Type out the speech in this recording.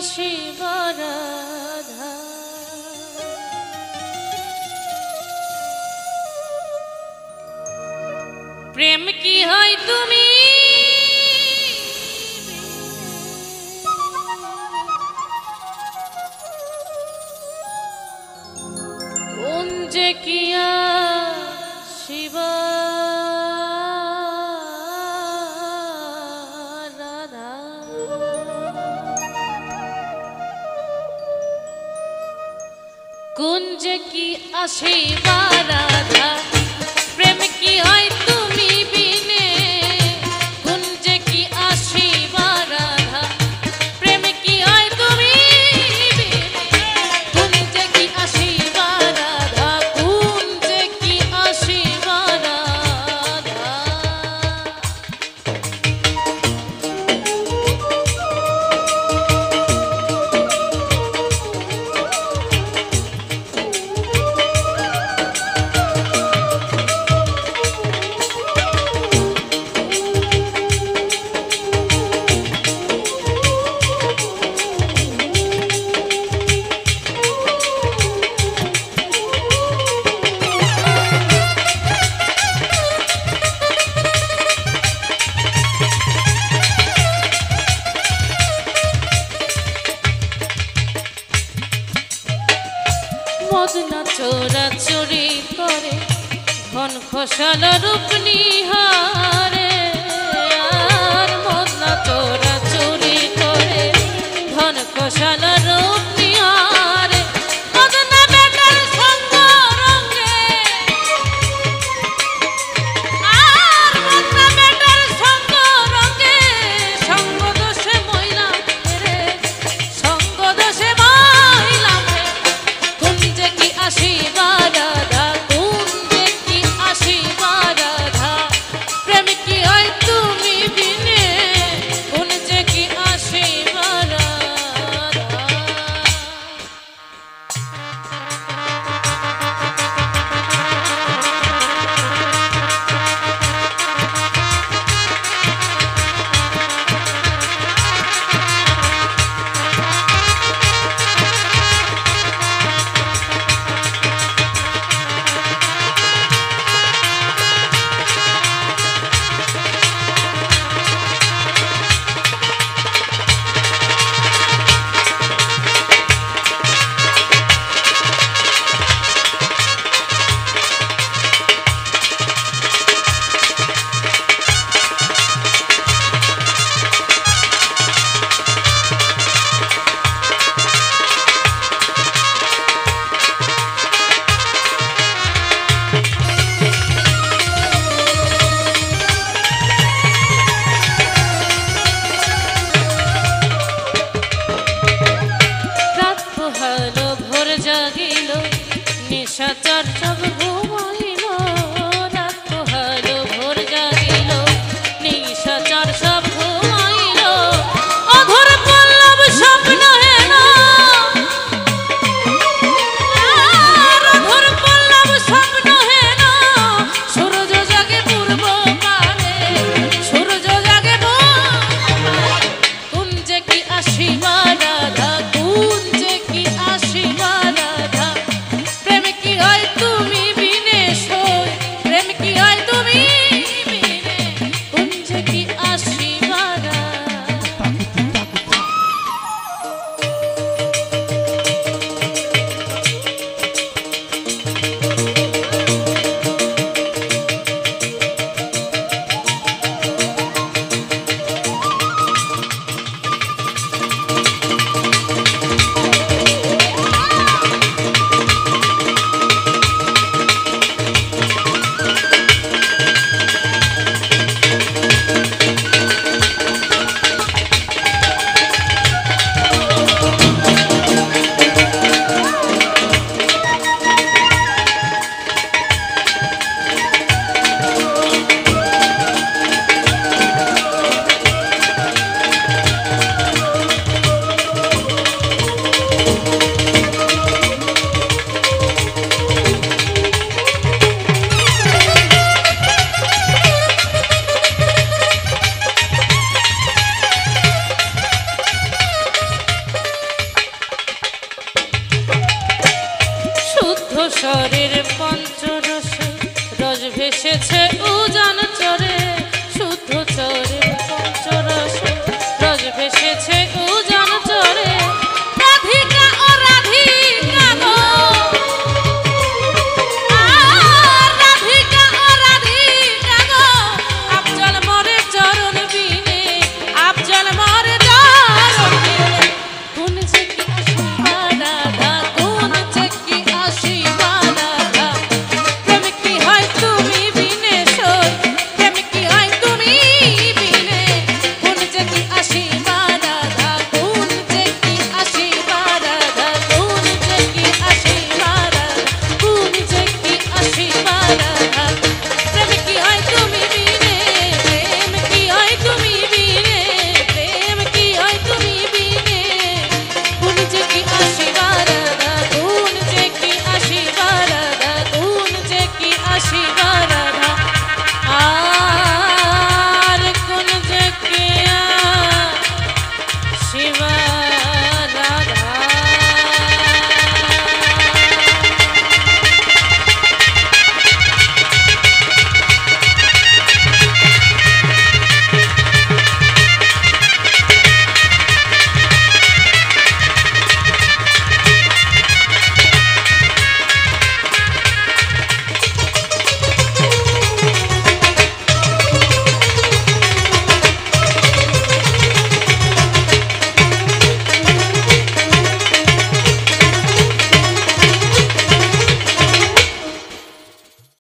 আসিবা রাধা। প্রেম কি হয় তুমি কোন যে কি আসিবা রাধা। কোন যে কি আসিবা রাধা। প্রেম কি হয় তুমি বিনে কোন যে কি আসিবা রাধা। প্রেম কি হয় তুমি বিনে কোন যে কি আসিবা রাধা। কোন যে কি আসিবা রাধা। মদনা চোরা চুরি করে ঘন খোসাল রূপ নিহারে। আর মদনা চোরা চুরি করে ঘন খোসাল রূপ নিহারে। মদনা বেটার সঙ্গ রঙে আর মদনা বেটার সঙ্গ রঙে সঙ্গ দোষে মহিলা রে সঙ্গ দোষে মহিলা কোন যে কি আসিবা রাধা। কোন যে কি আসিবা রাধা। প্রেম কি হয় তুমি বিনে কোন যে কি আসিবা রাধা। জাগিল নিশাচর সব ঘুমাইল। রাত পোহালো ভোর জাগিল নিশাচর সব ঘুমাইল। অঘোর পল্লব স্বপ্ন হেন অঘোর পল্লব স্বপ্ন হেন। সূর্য জাগে পূর্ব পারে সূর্য জাগে কোন যে কি আসিবা রাধা। কোন যে কি আসিবা রাধা। প্রেম কি হয় তুমি বিনে সই প্রেম কি হয় তুমি বিনে কোন যে কি আসিবা রাধা। চরের পঞ্চরস রস ভেসেছে উজান চরে শুদ্ধ চরের পঞ্চরস রস ভেসেছে